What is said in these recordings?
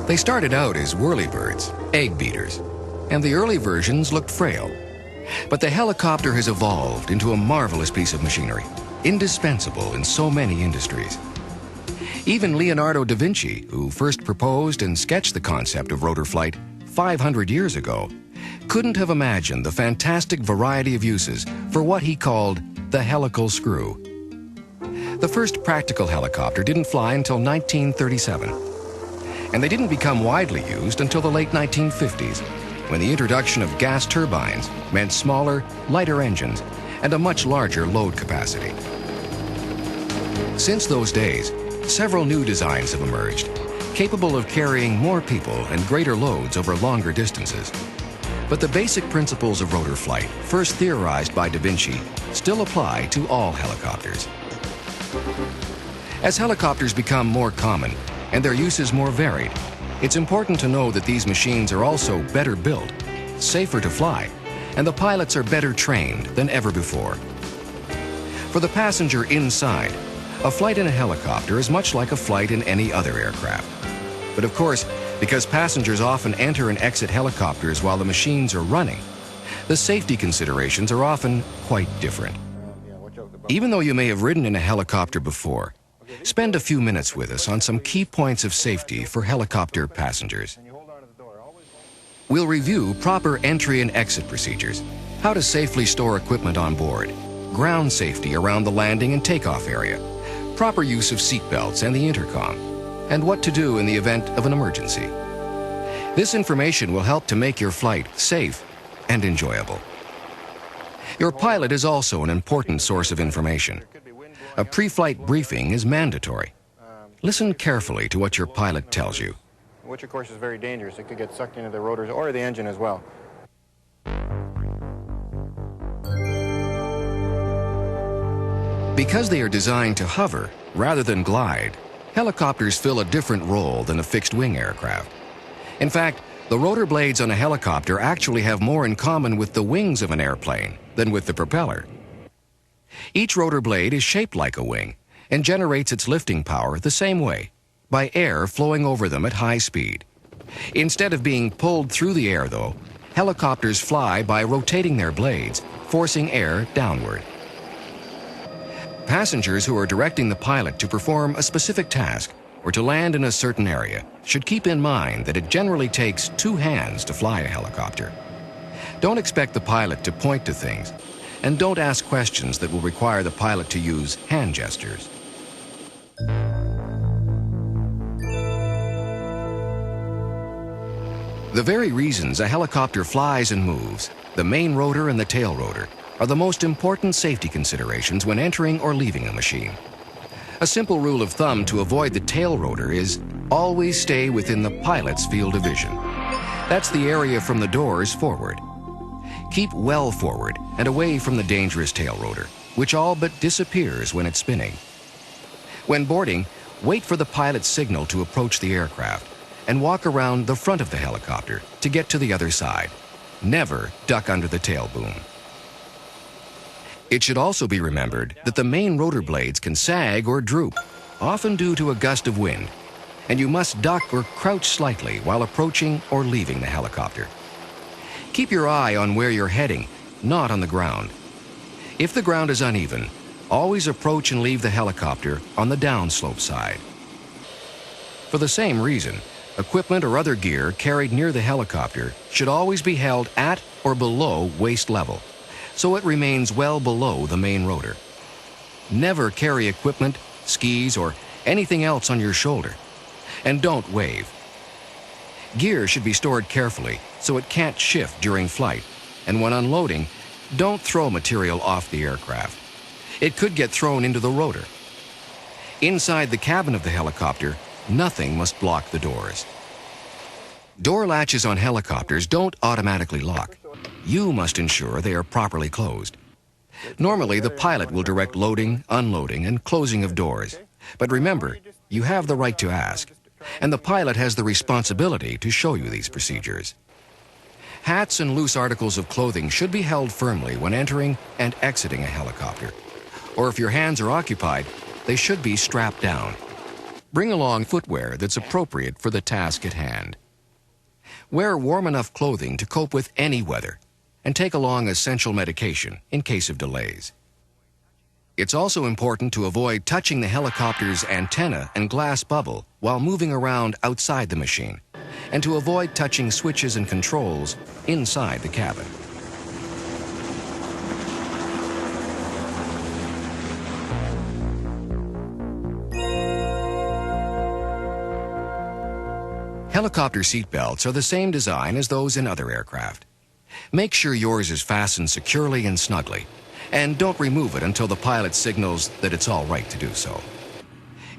They started out as whirlybirds, egg beaters, and the early versions looked frail. But the helicopter has evolved into a marvelous piece of machinery, indispensable in so many industries. Even Leonardo da Vinci, who first proposed and sketched the concept of rotor flight 500 years ago, couldn't have imagined the fantastic variety of uses for what he called the helical screw. The first practical helicopter didn't fly until 1937, and they didn't become widely used until the late 1950s, when the introduction of gas turbines meant smaller, lighter engines and a much larger load capacity. Since those days, several new designs have emerged, capable of carrying more people and greater loads over longer distances. But the basic principles of rotor flight, first theorized by da Vinci, still apply to all helicopters. As helicopters become more common and their uses more varied, it's important to know that these machines are also better built, safer to fly, and the pilots are better trained than ever before. For the passenger inside, a flight in a helicopter is much like a flight in any other aircraft. But of course, because passengers often enter and exit helicopters while the machines are running, the safety considerations are often quite different. Even though you may have ridden in a helicopter before, spend a few minutes with us on some key points of safety for helicopter passengers. We'll review proper entry and exit procedures, how to safely store equipment on board, ground safety around the landing and takeoff area, proper use of seat belts and the intercom, and what to do in the event of an emergency. This information will help to make your flight safe and enjoyable. Your pilot is also an important source of information. A pre-flight briefing is mandatory. Listen carefully to what your pilot tells you. Which of course is very dangerous. It could get sucked into the rotors or the engine as well. Because they are designed to hover rather than glide, helicopters fill a different role than a fixed-wing aircraft. In fact, the rotor blades on a helicopter actually have more in common with the wings of an airplane than with the propeller. Each rotor blade is shaped like a wing and generates its lifting power the same way, by air flowing over them at high speed. Instead of being pulled through the air, though, helicopters fly by rotating their blades, forcing air downward. Passengers who are directing the pilot to perform a specific task or to land in a certain area should keep in mind that it generally takes 2 hands to fly a helicopter. Don't expect the pilot to point to things, and don't ask questions that will require the pilot to use hand gestures. The very reasons a helicopter flies and moves, the main rotor and the tail rotor, are the most important safety considerations when entering or leaving a machine. A simple rule of thumb to avoid the tail rotor is always stay within the pilot's field of vision. That's the area from the doors forward. Keep well forward and away from the dangerous tail rotor, which all but disappears when it's spinning. When boarding, wait for the pilot's signal to approach the aircraft and walk around the front of the helicopter to get to the other side. Never duck under the tail boom. It should also be remembered that the main rotor blades can sag or droop, often due to a gust of wind, and you must duck or crouch slightly while approaching or leaving the helicopter. Keep your eye on where you're heading, not on the ground. If the ground is uneven, always approach and leave the helicopter on the downslope side. For the same reason, equipment or other gear carried near the helicopter should always be held at or below waist level, so it remains well below the main rotor. Never carry equipment, skis, or anything else on your shoulder. And don't wave. Gear should be stored carefully so it can't shift during flight, and when unloading, don't throw material off the aircraft. It could get thrown into the rotor. Inside the cabin of the helicopter, nothing must block the doors. Door latches on helicopters don't automatically lock. You must ensure they are properly closed. Normally, the pilot will direct loading, unloading, and closing of doors. But remember, you have the right to ask, and the pilot has the responsibility to show you these procedures. Hats and loose articles of clothing should be held firmly when entering and exiting a helicopter. Or if your hands are occupied, they should be strapped down. Bring along footwear that's appropriate for the task at hand. Wear warm enough clothing to cope with any weather, and take along essential medication in case of delays. It's also important to avoid touching the helicopter's antenna and glass bubble while moving around outside the machine, and to avoid touching switches and controls inside the cabin. Helicopter seatbelts are the same design as those in other aircraft. Make sure yours is fastened securely and snugly, and don't remove it until the pilot signals that it's all right to do so.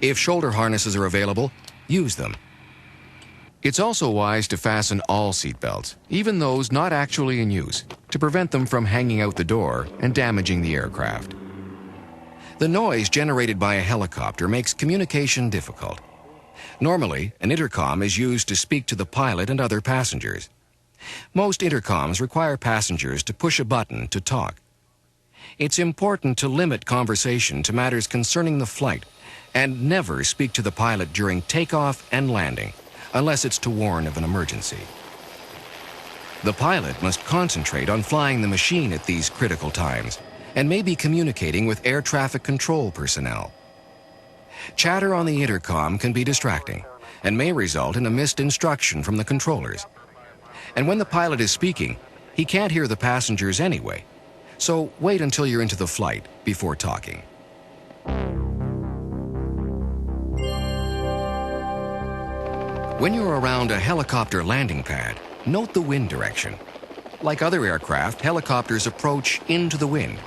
If shoulder harnesses are available, use them. It's also wise to fasten all seatbelts, even those not actually in use, to prevent them from hanging out the door and damaging the aircraft. The noise generated by a helicopter makes communication difficult. Normally, an intercom is used to speak to the pilot and other passengers. Most intercoms require passengers to push a button to talk. It's important to limit conversation to matters concerning the flight and never speak to the pilot during takeoff and landing, unless it's to warn of an emergency. The pilot must concentrate on flying the machine at these critical times and may be communicating with air traffic control personnel. Chatter on the intercom can be distracting and may result in a missed instruction from the controllers. And when the pilot is speaking, he can't hear the passengers anyway, so wait until you're into the flight before talking. When you're around a helicopter landing pad, note the wind direction. Like other aircraft, helicopters approach into the wind.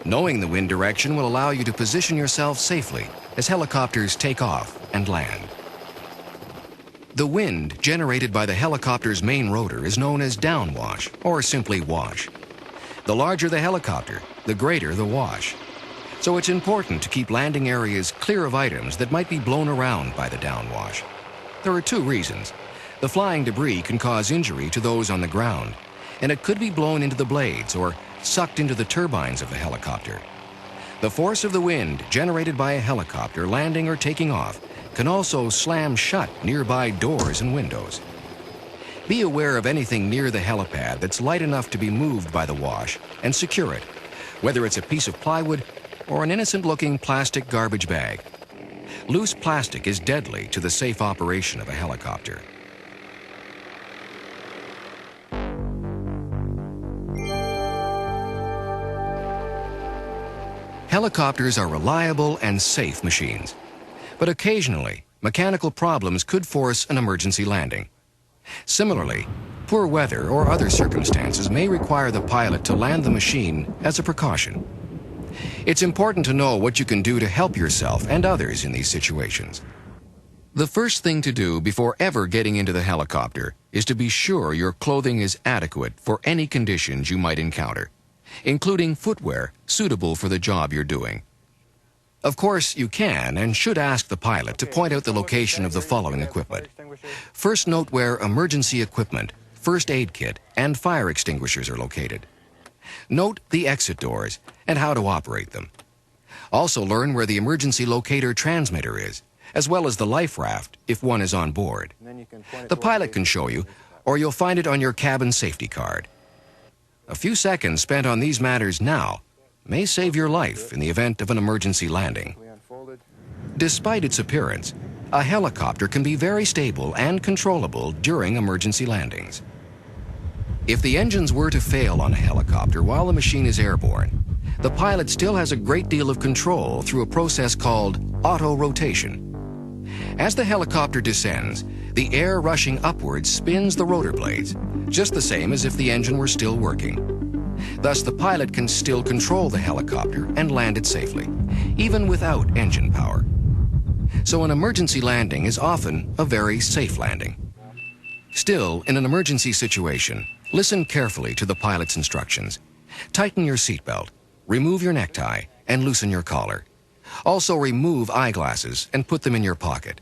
Knowing the wind direction will allow you to position yourself safely as helicopters take off and land. The wind generated by the helicopter's main rotor is known as downwash, or simply wash. The larger the helicopter, the greater the wash. So it's important to keep landing areas clear of items that might be blown around by the downwash. There are two reasons. The flying debris can cause injury to those on the ground, and it could be blown into the blades or sucked into the turbines of the helicopter. The force of the wind generated by a helicopter landing or taking off can also slam shut nearby doors and windows. Be aware of anything near the helipad that's light enough to be moved by the wash and secure it, whether it's a piece of plywood or an innocent-looking plastic garbage bag. Loose plastic is deadly to the safe operation of a helicopter. Helicopters are reliable and safe machines, but occasionally, mechanical problems could force an emergency landing. Similarly, poor weather or other circumstances may require the pilot to land the machine as a precaution. It's important to know what you can do to help yourself and others in these situations. The first thing to do before ever getting into the helicopter is to be sure your clothing is adequate for any conditions you might encounter, including footwear suitable for the job you're doing. Of course, you can and should ask the pilot to point out the location of the following equipment. First, note where emergency equipment, first aid kit, and fire extinguishers are located. Note the exit doors and how to operate them. Also learn where the emergency locator transmitter is, as well as the life raft if one is on board. The pilot can show you, or you'll find it on your cabin safety card. A few seconds spent on these matters now may save your life in the event of an emergency landing. Despite its appearance, a helicopter can be very stable and controllable during emergency landings. If the engines were to fail on a helicopter while the machine is airborne, the pilot still has a great deal of control through a process called auto-rotation. As the helicopter descends, the air rushing upwards spins the rotor blades, just the same as if the engine were still working. Thus, the pilot can still control the helicopter and land it safely, even without engine power. So an emergency landing is often a very safe landing. Still, in an emergency situation, listen carefully to the pilot's instructions. Tighten your seatbelt, remove your necktie, and loosen your collar. Also, remove eyeglasses and put them in your pocket.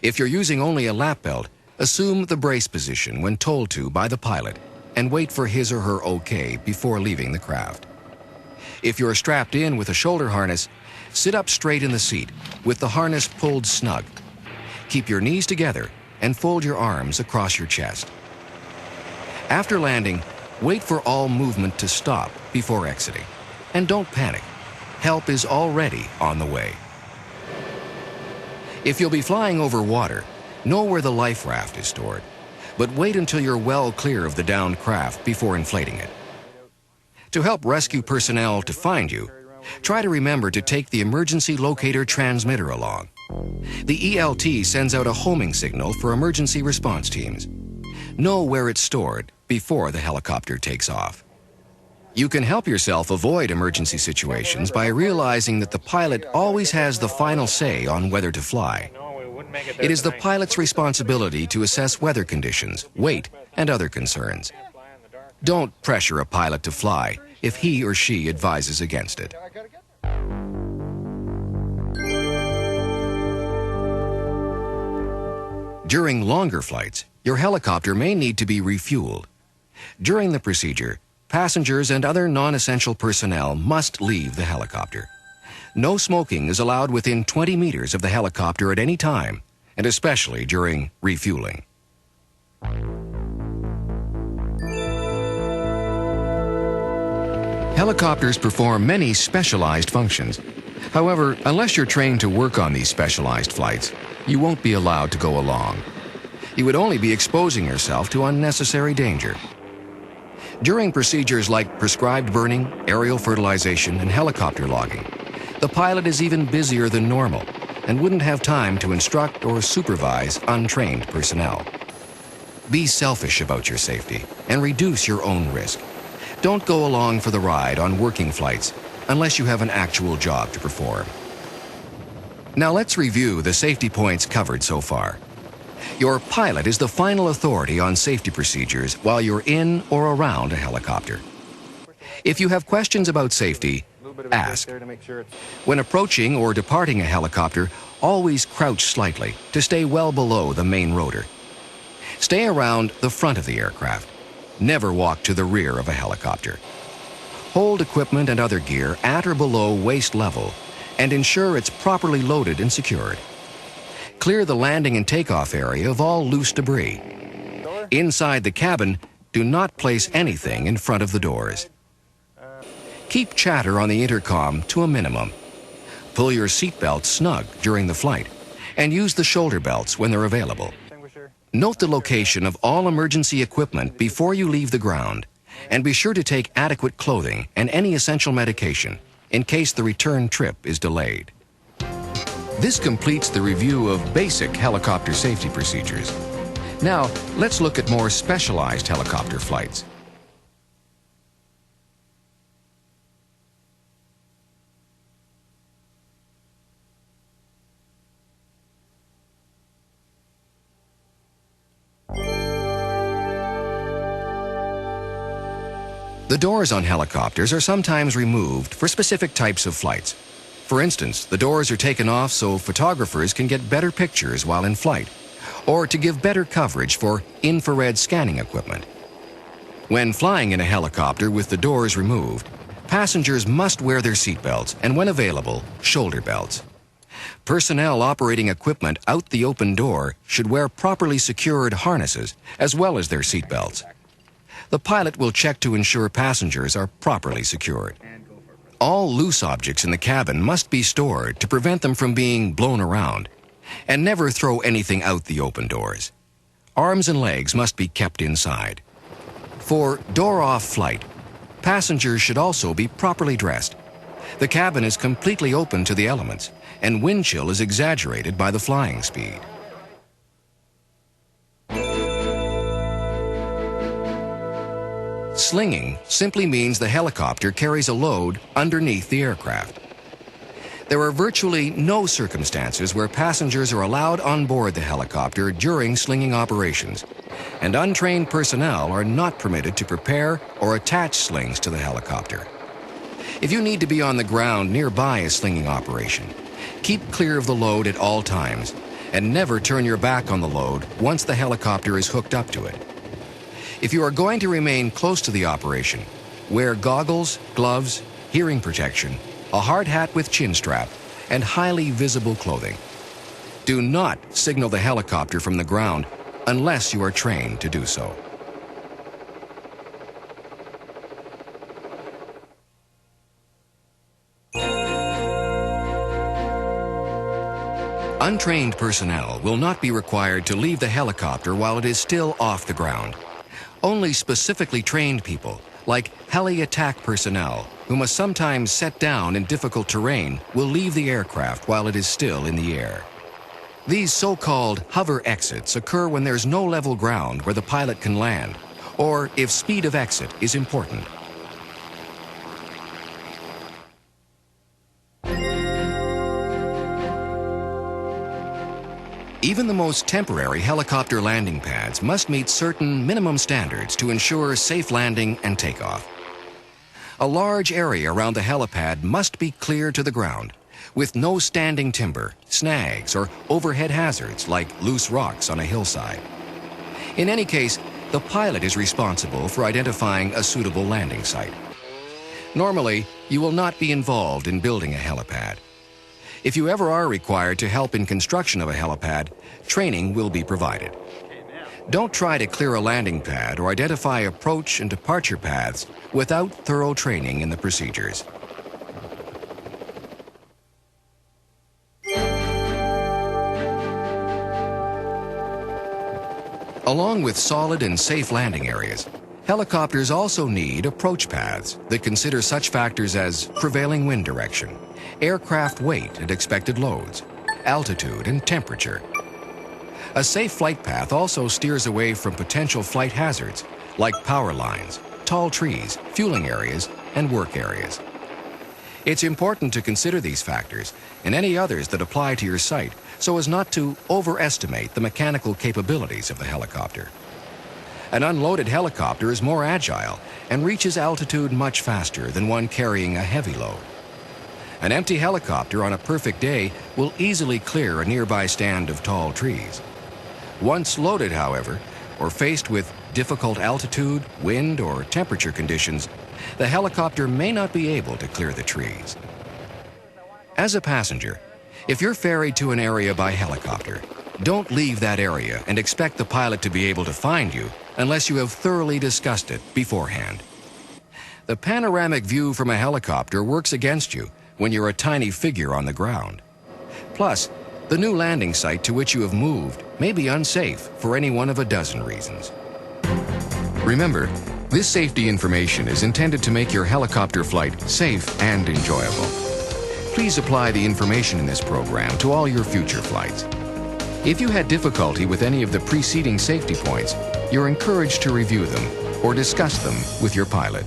If you're using only a lap belt, assume the brace position when told to by the pilot and wait for his or her okay before leaving the craft. If you're strapped in with a shoulder harness, sit up straight in the seat with the harness pulled snug. Keep your knees together and fold your arms across your chest. After landing, wait for all movement to stop before exiting. And don't panic. Help is already on the way. If you'll be flying over water, know where the life raft is stored, but wait until you're well clear of the downed craft before inflating it. To help rescue personnel to find you, try to remember to take the emergency locator transmitter along. The ELT sends out a homing signal for emergency response teams. Know where it's stored before the helicopter takes off. You can help yourself avoid emergency situations by realizing that the pilot always has the final say on whether to fly. It is the pilot's responsibility to assess weather conditions, weight, and other concerns. Don't pressure a pilot to fly if he or she advises against it. During longer flights, your helicopter may need to be refueled. During the procedure, passengers and other non-essential personnel must leave the helicopter. No smoking is allowed within 20 meters of the helicopter at any time, and especially during refueling. Helicopters perform many specialized functions. However, unless you're trained to work on these specialized flights, you won't be allowed to go along. You would only be exposing yourself to unnecessary danger. During procedures like prescribed burning, aerial fertilization, and helicopter logging, the pilot is even busier than normal and wouldn't have time to instruct or supervise untrained personnel. Be selfish about your safety and reduce your own risk. Don't go along for the ride on working flights unless you have an actual job to perform. Now let's review the safety points covered so far. Your pilot is the final authority on safety procedures while you're in or around a helicopter. If you have questions about safety, ask. When approaching or departing a helicopter, always crouch slightly to stay well below the main rotor. Stay around the front of the aircraft. Never walk to the rear of a helicopter. Hold equipment and other gear at or below waist level and ensure it's properly loaded and secured. Clear the landing and takeoff area of all loose debris. Inside the cabin, do not place anything in front of the doors. Keep chatter on the intercom to a minimum. Pull your seatbelt snug during the flight and use the shoulder belts when they're available. Note the location of all emergency equipment before you leave the ground, and be sure to take adequate clothing and any essential medication in case the return trip is delayed. This completes the review of basic helicopter safety procedures. Now, let's look at more specialized helicopter flights. The doors on helicopters are sometimes removed for specific types of flights. For instance, the doors are taken off so photographers can get better pictures while in flight, or to give better coverage for infrared scanning equipment. When flying in a helicopter with the doors removed, passengers must wear their seatbelts and, when available, shoulder belts. Personnel operating equipment out the open door should wear properly secured harnesses as well as their seatbelts. The pilot will check to ensure passengers are properly secured. All loose objects in the cabin must be stored to prevent them from being blown around, and never throw anything out the open doors. Arms and legs must be kept inside. For door-off flight, passengers should also be properly dressed. The cabin is completely open to the elements, and wind chill is exaggerated by the flying speed. Slinging simply means the helicopter carries a load underneath the aircraft. There are virtually no circumstances where passengers are allowed on board the helicopter during slinging operations, and untrained personnel are not permitted to prepare or attach slings to the helicopter. If you need to be on the ground nearby a slinging operation, keep clear of the load at all times, and never turn your back on the load once the helicopter is hooked up to it. If you are going to remain close to the operation, wear goggles, gloves, hearing protection, a hard hat with chin strap, and highly visible clothing. Do not signal the helicopter from the ground unless you are trained to do so. Untrained personnel will not be required to leave the helicopter while it is still off the ground. Only specifically trained people, like heli attack personnel, who must sometimes set down in difficult terrain, will leave the aircraft while it is still in the air. These so-called hover exits occur when there's no level ground where the pilot can land, or if speed of exit is important. Even the most temporary helicopter landing pads must meet certain minimum standards to ensure safe landing and takeoff. A large area around the helipad must be clear to the ground, with no standing timber, snags, or overhead hazards like loose rocks on a hillside. In any case, the pilot is responsible for identifying a suitable landing site. Normally, you will not be involved in building a helipad. If you ever are required to help in construction of a helipad, training will be provided. Don't try to clear a landing pad or identify approach and departure paths without thorough training in the procedures. Along with solid and safe landing areas, helicopters also need approach paths that consider such factors as prevailing wind direction, aircraft weight and expected loads, altitude and temperature. A safe flight path also steers away from potential flight hazards like power lines, tall trees, fueling areas, and work areas. It's important to consider these factors and any others that apply to your site so as not to overestimate the mechanical capabilities of the helicopter. An unloaded helicopter is more agile and reaches altitude much faster than one carrying a heavy load. An empty helicopter on a perfect day will easily clear a nearby stand of tall trees. Once loaded, however, or faced with difficult altitude, wind, or temperature conditions, the helicopter may not be able to clear the trees. As a passenger, if you're ferried to an area by helicopter, don't leave that area and expect the pilot to be able to find you unless you have thoroughly discussed it beforehand. The panoramic view from a helicopter works against you when you're a tiny figure on the ground. Plus, the new landing site to which you have moved may be unsafe for any one of a dozen reasons. Remember, this safety information is intended to make your helicopter flight safe and enjoyable. Please apply the information in this program to all your future flights. If you had difficulty with any of the preceding safety points, you're encouraged to review them or discuss them with your pilot.